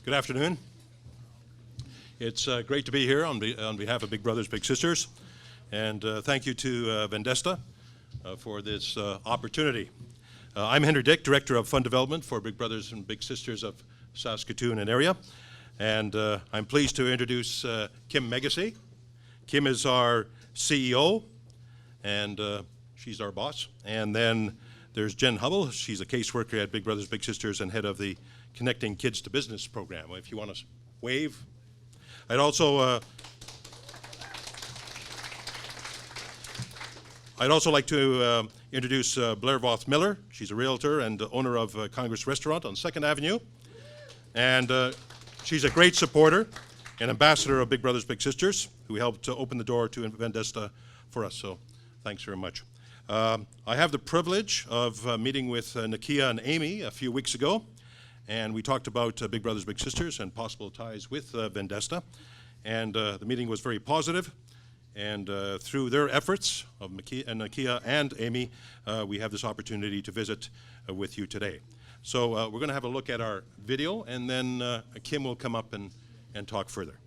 Good afternoon. It's great to be here on behalf of Big Brothers Big Sisters, and thank you to Vendasta for this opportunity. I'm Henry Dick, Director of Fund Development for Big Brothers and Big Sisters of Saskatoon and area, and I'm pleased to introduce Kim Megyesi. Kim is our CEO, and she's our boss. And then there's Jen Hubble. She's a caseworker at Big Brothers Big Sisters and head of the Connecting Kids to Business program. If you want to wave. I'd also like to introduce Blair Voth Miller. She's a realtor and owner of Congress Restaurant on 2nd Avenue. And she's a great supporter and ambassador of Big Brothers Big Sisters, who helped to open the door to Vendasta for us. So thanks very much. I have the privilege of meeting with Nakia and Amy a few weeks ago. And we talked about Big Brothers Big Sisters and possible ties with Vendasta. And the meeting was very positive. And through their efforts of Nakia and Amy, we have this opportunity to visit with you today. So we're going to have a look at our video, and then Kim will come up and talk further.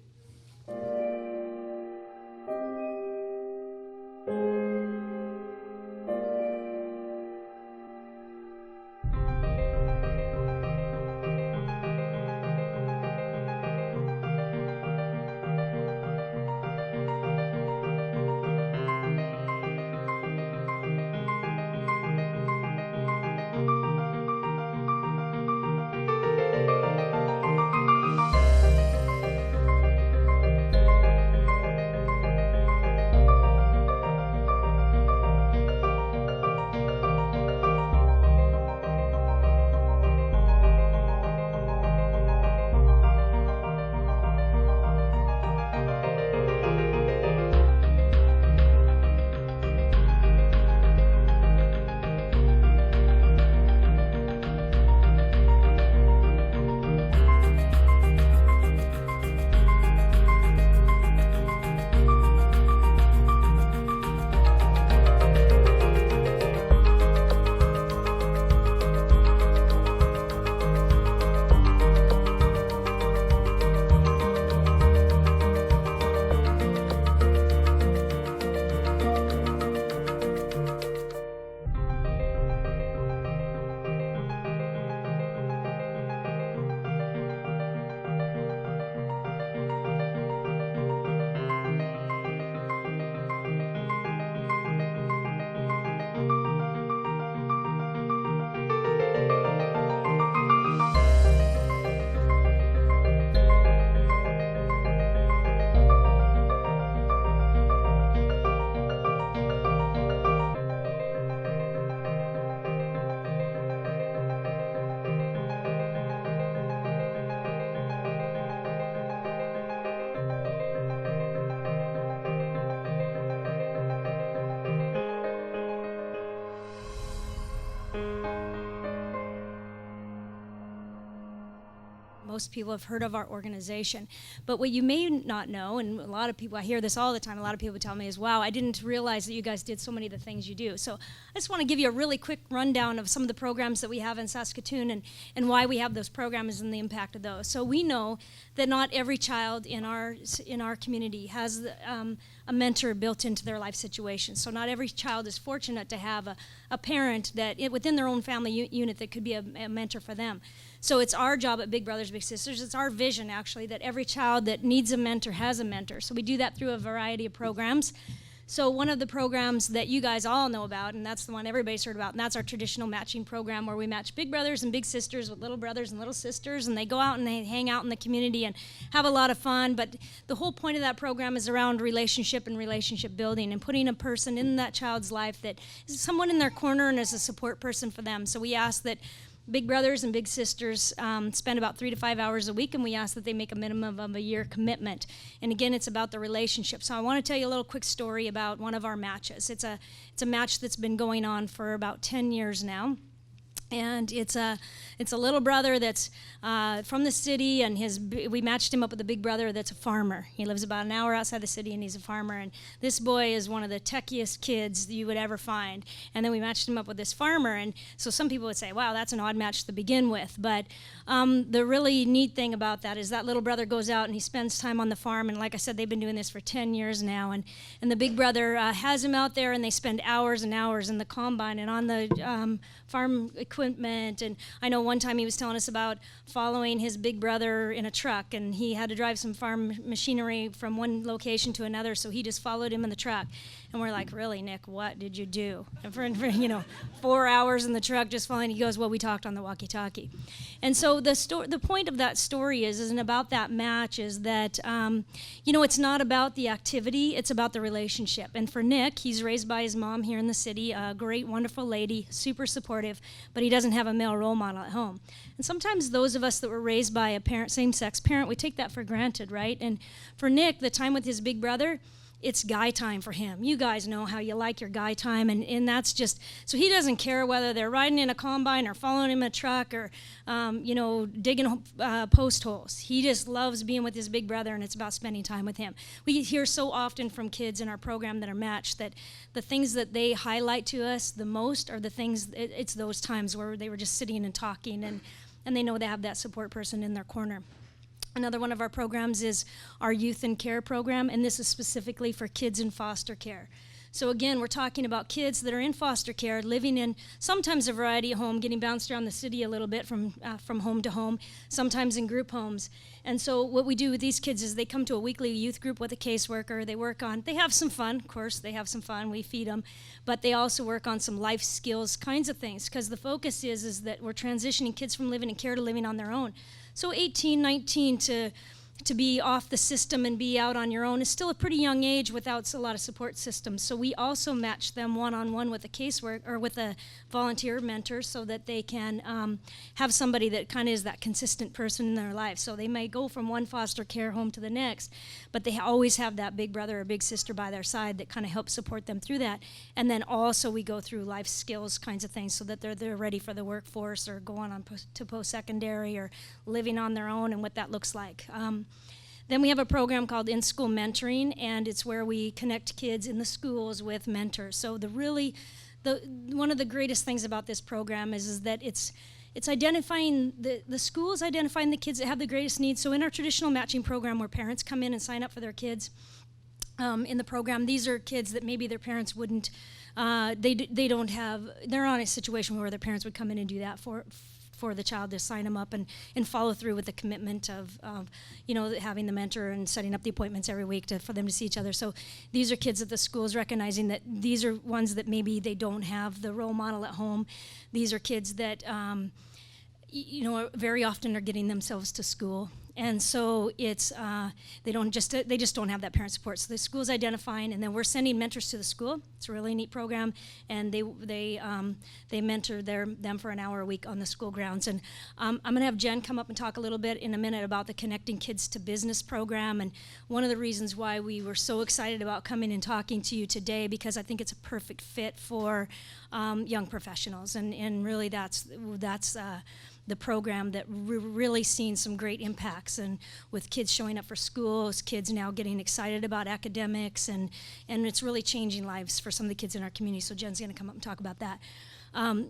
Most people have heard of our organization, but what you may not know, and a lot of people, I hear this all the time, a lot of people tell me is, wow, I didn't realize that you guys did so many of the things you do. So I just want to give you a really quick rundown of some of the programs that we have in Saskatoon and why we have those programs and the impact of those. So we know that not every child in our community has a mentor built into their life situation. So not every child is fortunate to have a parent that within their own family unit that could be a mentor for them. So it's our job at Big Brothers Big Sisters, it's our vision actually, that every child that needs a mentor has a mentor. So we do that through a variety of programs. So one of the programs that you guys all know about, and that's the one everybody's heard about, and that's our traditional matching program where we match big brothers and big sisters with little brothers and little sisters, and they go out and they hang out in the community and have a lot of fun. But the whole point of that program is around relationship and relationship building and putting a person in that child's life that is someone in their corner and is a support person for them. So we ask that Big Brothers and Big Sisters spend about 3 to 5 hours a week, and we ask that they make a minimum of a year commitment. And again, it's about the relationship. So I want to tell you a little quick story about one of our matches. It's a match that's been going on for about 10 years now. And it's a little brother that's from the city, and we matched him up with a big brother that's a farmer. He lives about an hour outside the city, and he's a farmer. And this boy is one of the techiest kids you would ever find. And then we matched him up with this farmer. And so some people would say, wow, that's an odd match to begin with. But the really neat thing about that is that little brother goes out and he spends time on the farm. And like I said, they've been doing this for 10 years now. And the big brother has him out there, and they spend hours and hours in the combine and on the farm equipment. And I know one time he was telling us about following his big brother in a truck, and he had to drive some farm machinery from one location to another, so he just followed him in the truck. And we're like, really, Nick, what did you do? And for 4 hours in the truck just following. He goes, well, we talked on the walkie-talkie. And so the point of that story isn't about that match, is that it's not about the activity, it's about the relationship. And for Nick, he's raised by his mom here in the city, a great, wonderful lady, super supportive, but he doesn't have a male role model at home. And sometimes those of us that were raised by a parent, same-sex parent, we take that for granted, right? And for Nick, the time with his big brother, it's guy time for him. You guys know how you like your guy time, and that's just, so he doesn't care whether they're riding in a combine or following him in a truck or, digging post holes. He just loves being with his big brother, and it's about spending time with him. We hear so often from kids in our program that are matched that the things that they highlight to us the most are the things, it's those times where they were just sitting and talking, and they know they have that support person in their corner. Another one of our programs is our Youth in Care program, and this is specifically for kids in foster care. So again, we're talking about kids that are in foster care, living in sometimes a variety of homes, getting bounced around the city a little bit from home to home, sometimes in group homes. And so what we do with these kids is they come to a weekly youth group with a caseworker. They have some fun, of course, they have some fun, we feed them, but they also work on some life skills kinds of things, because the focus is that we're transitioning kids from living in care to living on their own. So 18, 19 to be off the system and be out on your own is still a pretty young age without a lot of support systems. So we also match them one-on-one with a casework or with a volunteer mentor so that they can have somebody that kind of is that consistent person in their life. So they may go from one foster care home to the next, but they always have that big brother or big sister by their side that kind of helps support them through that. And then also we go through life skills kinds of things so that they're ready for the workforce or going on to post-secondary or living on their own and what that looks like. Then we have a program called In-School Mentoring, and it's where we connect kids in the schools with mentors. So one of the greatest things about this program is that it's identifying the schools, identifying the kids that have the greatest needs. So in our traditional matching program where parents come in and sign up for their kids, in the program, these are kids that maybe their parents wouldn't, they're on a situation where their parents would come in and do that for the child to sign them up and follow through with the commitment of having the mentor and setting up the appointments every week for them to see each other. So these are kids at the schools recognizing that these are ones that maybe they don't have the role model at home. These are kids that very often are getting themselves to school. And so it's they just don't have that parent support. So the school's identifying, and then we're sending mentors to the school. It's a really neat program, and they mentor them for an hour a week on the school grounds. And I'm going to have Jen come up and talk a little bit in a minute about the Connecting Kids to Business program, and one of the reasons why we were so excited about coming and talking to you today, because I think it's a perfect fit for young professionals, and really that's the program that we're really seeing some great impacts, and with kids showing up for schools, kids now getting excited about academics, and it's really changing lives for some of the kids in our community. So Jen's going to come up and talk about that.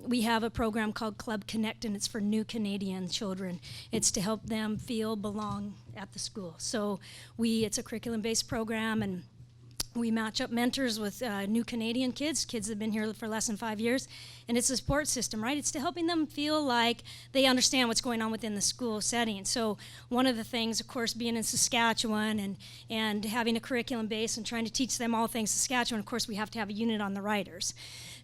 We have a program called Club Connect, and it's for new Canadian children. It's to help them belong at the school. So it's a curriculum-based program, and we match up mentors with new Canadian kids that have been here for less than 5 years, and it's a support system, right? It's to helping them feel like they understand what's going on within the school setting. So one of the things, of course, being in Saskatchewan and having a curriculum base and trying to teach them all things Saskatchewan, of course, we have to have a unit on the writers.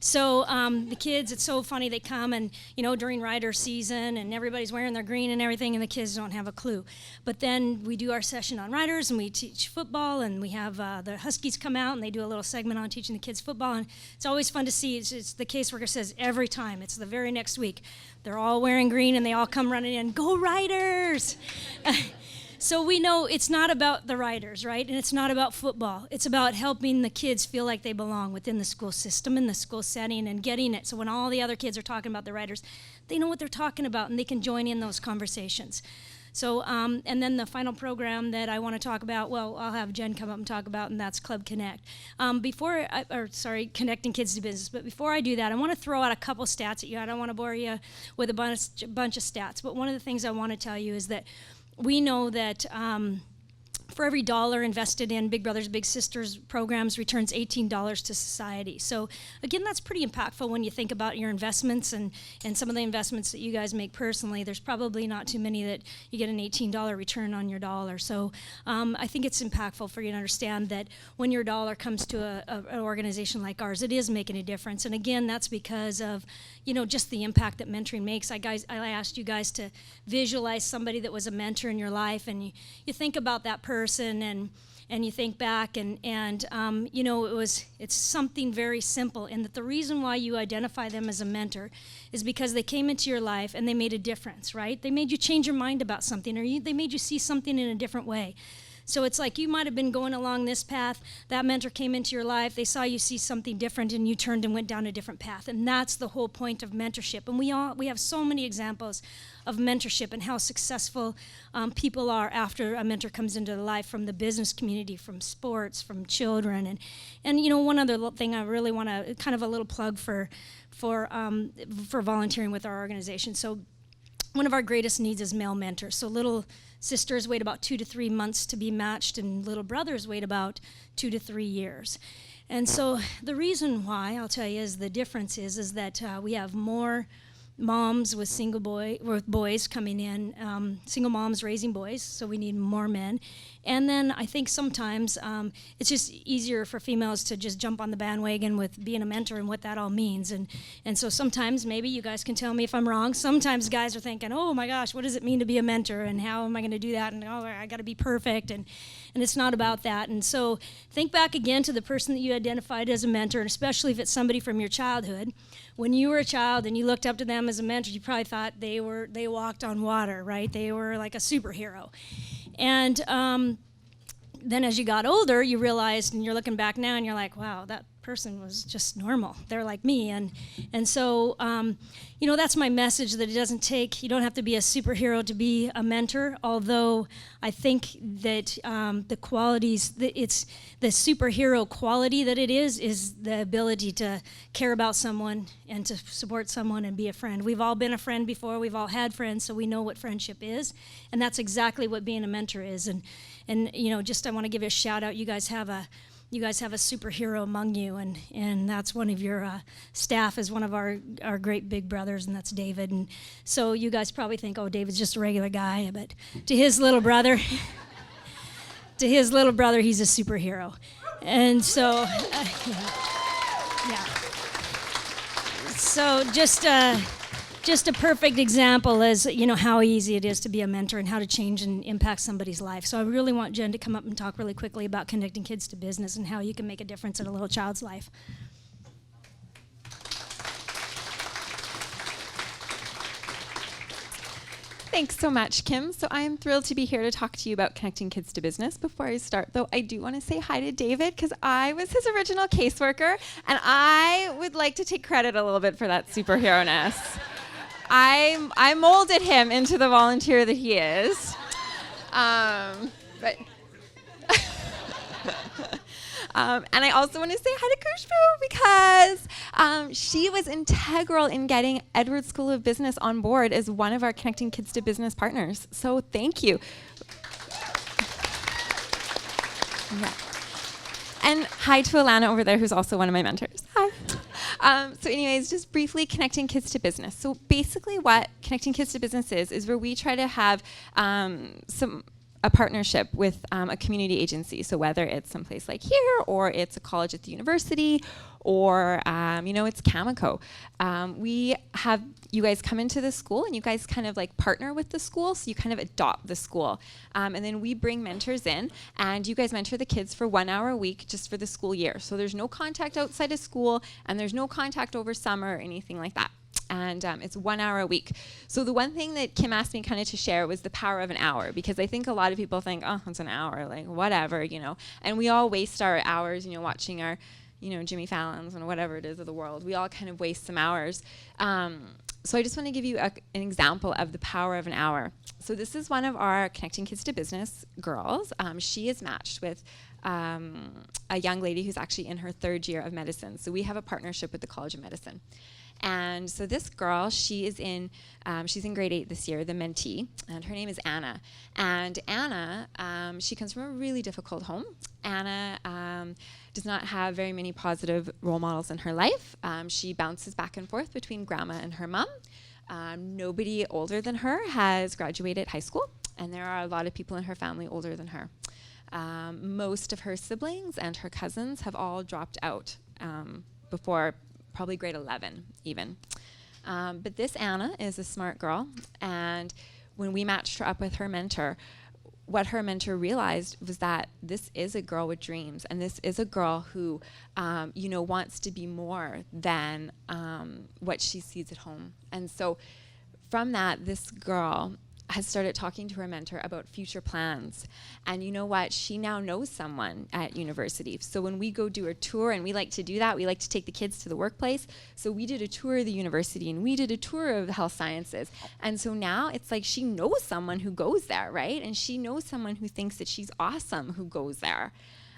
So the kids, it's so funny, they come and, during rider season and everybody's wearing their green and everything, and the kids don't have a clue. But then we do our session on riders, and we teach football, and we have the Huskies come out and they do a little segment on teaching the kids football, and it's always fun to see. It's the caseworker says every time, it's the very next week, they're all wearing green and they all come running in, go Riders! So we know it's not about the riders, right? And it's not about football. It's about helping the kids feel like they belong within the school system and the school setting and getting it. So when all the other kids are talking about the riders, they know what they're talking about and they can join in those conversations. So, and then the final program that I want to talk about, well, I'll have Jen come up and talk about, and that's Club Connect. Connecting Kids to Business. But before I do that, I want to throw out a couple stats at you. I don't want to bore you with a bunch of stats, but one of the things I want to tell you is that we know that for every dollar invested in Big Brothers Big Sisters programs returns $18 to society. So again, that's pretty impactful when you think about your investments and some of the investments that you guys make personally. There's probably not too many that you get an $18 return on your dollar. So I think it's impactful for you to understand that when your dollar comes to an organization like ours, it is making a difference. And again, that's because of just the impact that mentoring makes. I asked you guys to visualize somebody that was a mentor in your life, and you think about that person and you think back and it's something very simple, and that the reason why you identify them as a mentor is because they came into your life and they made a difference, right? They made you change your mind about something, or they made you see something in a different way. So it's like you might have been going along this path, that mentor came into your life, they saw you see something different, and you turned and went down a different path. And that's the whole point of mentorship. And we have so many examples of mentorship and how successful people are after a mentor comes into their life, from the business community, from sports, from children. And one other thing I really want to, kind of a little plug for volunteering with our organization. So one of our greatest needs is male mentors. So little sisters wait about 2 to 3 months to be matched, and little brothers wait about 2 to 3 years. And so the reason why, I'll tell you, is the difference is that we have more moms with boys coming in, single moms raising boys, so we need more men. And then I think sometimes it's just easier for females to just jump on the bandwagon with being a mentor and what that all means. And so sometimes, maybe you guys can tell me if I'm wrong, sometimes guys are thinking, oh my gosh, what does it mean to be a mentor, and how am I going to do that, and oh, I got to be perfect, and it's not about that. And so think back again to the person that you identified as a mentor, and especially if it's somebody from your childhood. When you were a child and you looked up to them as a mentor, you probably thought they walked on water, right? They were like a superhero. And then as you got older, you realized, and you're looking back now, and you're like, wow, that person was just normal. They're like me. And so, that's my message, that you don't have to be a superhero to be a mentor, although I think that the qualities, it's the superhero quality that it is the ability to care about someone and to support someone and be a friend. We've all been a friend before. We've all had friends, so we know what friendship is. And that's exactly what being a mentor is. And I want to give you a shout out. You guys have a superhero among you, and that's one of your staff is one of our great big brothers, and that's David. And so you guys probably think, oh, David's just a regular guy, but to his little brother, he's a superhero. And so, yeah. So just a perfect example is, how easy it is to be a mentor and how to change and impact somebody's life. So I really want Jen to come up and talk really quickly about connecting kids to business and how you can make a difference in a little child's life. Thanks so much, Kim. So I am thrilled to be here to talk to you about connecting kids to business. Before I start, though, I do want to say hi to David, because I was his original caseworker, and I would like to take credit a little bit for that superhero-ness. I molded him into the volunteer that he is. And I also want to say hi to Kushbu, because she was integral in getting Edwards School of Business on board as one of our Connecting Kids to Business partners. So thank you. Yeah. And hi to Alana over there, who's also one of my mentors. Hi. So anyways, just briefly, connecting kids to business. So basically what connecting kids to business is where we try to have a partnership with a community agency. So whether it's someplace like here, or it's a college at the university, or it's Cameco. We have you guys come into the school, and you guys kind of like partner with the school, so you kind of adopt the school. And then we bring mentors in, and you guys mentor the kids for 1 hour a week just for the school year. So there's no contact outside of school, and there's no contact over summer or anything like that. and it's 1 hour a week. So the one thing that Kim asked me kind of to share was the power of an hour, because I think a lot of people think, oh, it's an hour, like whatever, and we all waste our hours, watching our, Jimmy Fallon's and whatever it is of the world. We all kind of waste some hours. So I just want to give you an example of the power of an hour. So this is one of our Connecting Kids to Business girls. She is matched with a young lady who's actually in her 3rd year of medicine. So we have a partnership with the College of Medicine. And so this girl, she's in grade 8 this year, the mentee, and her name is Anna. And Anna, she comes from a really difficult home. Anna does not have very many positive role models in her life. She bounces back and forth between grandma and her mom. Nobody older than her has graduated high school, and there are a lot of people in her family older than her. Most of her siblings and her cousins have all dropped out before probably grade 11 even. But this Anna is a smart girl, and when we matched her up with her mentor, what her mentor realized was that this is a girl with dreams, and this is a girl who, wants to be more than what she sees at home. And so from that, this girl has started talking to her mentor about future plans. And you know what? She now knows someone at university. So when we go do a tour, and we like to do that, we like to take the kids to the workplace. So we did a tour of the university, and we did a tour of the health sciences. And so now it's like she knows someone who goes there, right? And she knows someone who thinks that she's awesome who goes there.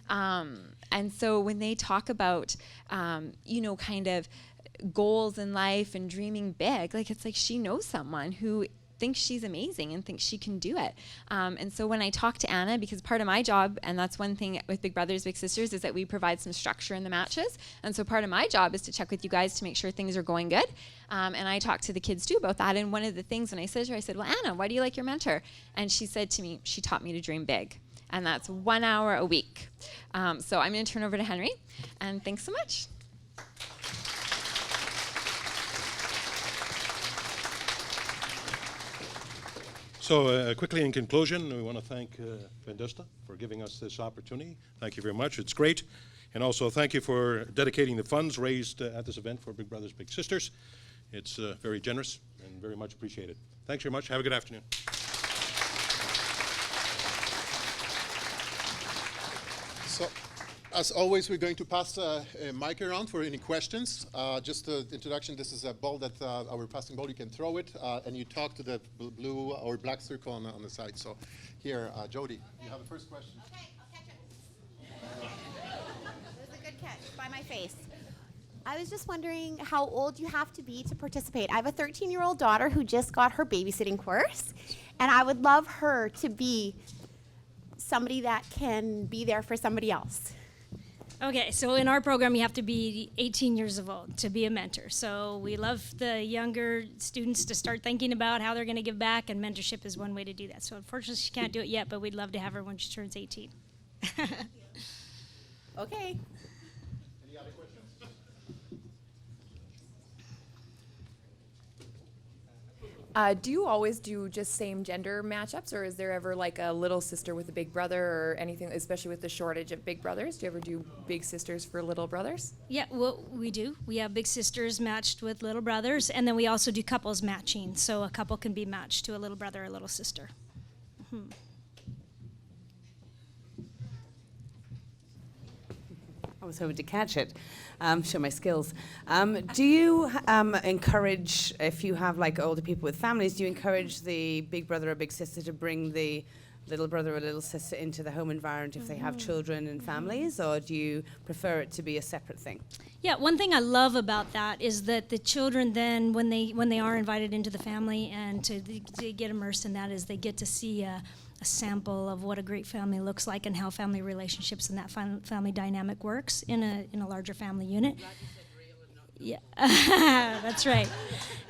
And so when they talk about, kind of goals in life and dreaming big, like it's like she knows someone who thinks she's amazing and thinks she can do it. And so when I talk to Anna, because part of my job, and that's one thing with Big Brothers Big Sisters, is that we provide some structure in the matches. And so part of my job is to check with you guys to make sure things are going good. And I talk to the kids too about that. And one of the things when I said to her, I said, well, Anna, why do you like your mentor? And she said to me, she taught me to dream big. And that's 1 hour a week. So I'm going to turn over to Henry. And thanks so much. So quickly in conclusion, we want to thank Vendasta for giving us this opportunity. Thank you very much. It's great. And also thank you for dedicating the funds raised at this event for Big Brothers Big Sisters. It's very generous and very much appreciated. Thanks very much. Have a good afternoon. So, as always, we're going to pass a mic around for any questions. Just the introduction, this is a ball that our passing ball, you can throw it, and you talk to the blue or black circle on the side. So here, Jody, you have the first question. Okay, I'll catch it. It was a good catch by my face. I was just wondering how old you have to be to participate. I have a 13-year-old daughter who just got her babysitting course, and I would love her to be somebody that can be there for somebody else. Okay, so in our program, you have to be 18 years of old to be a mentor. So we love the younger students to start thinking about how they're going to give back, and mentorship is one way to do that. So unfortunately, she can't do it yet, but we'd love to have her when she turns 18. Okay. Any other questions? Do you always do just same gender matchups, or is there ever like a little sister with a big brother or anything, especially with the shortage of big brothers? Do you ever do big sisters for little brothers? Yeah, well, we do. We have big sisters matched with little brothers, and then we also do couples matching. So a couple can be matched to a little brother or a little sister. Mm-hmm. I was hoping to catch it, show my skills. Do you encourage, if you have like older people with families, do you encourage the big brother or big sister to bring the little brother or little sister into the home environment if they have children and families, or do you prefer it to be a separate thing? Yeah, one thing I love about that is that the children then, when they are invited into the family and to get immersed in that, is they get to see a sample of what a great family looks like and how family relationships and that family dynamic works in a larger family unit. Yeah, that's right,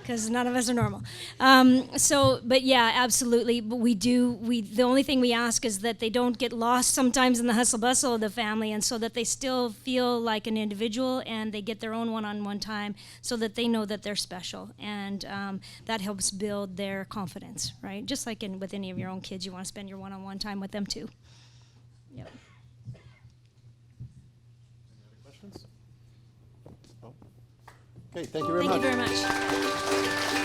because none of us are normal. But yeah, absolutely. But the only thing we ask is that they don't get lost sometimes in the hustle bustle of the family, and so that they still feel like an individual and they get their own one-on-one time so that they know that they're special. And that helps build their confidence, right? Just like with any of your own kids, you want to spend your one-on-one time with them too. Yep. Any other questions? Oh. Okay, thank you very Thank much. you very much.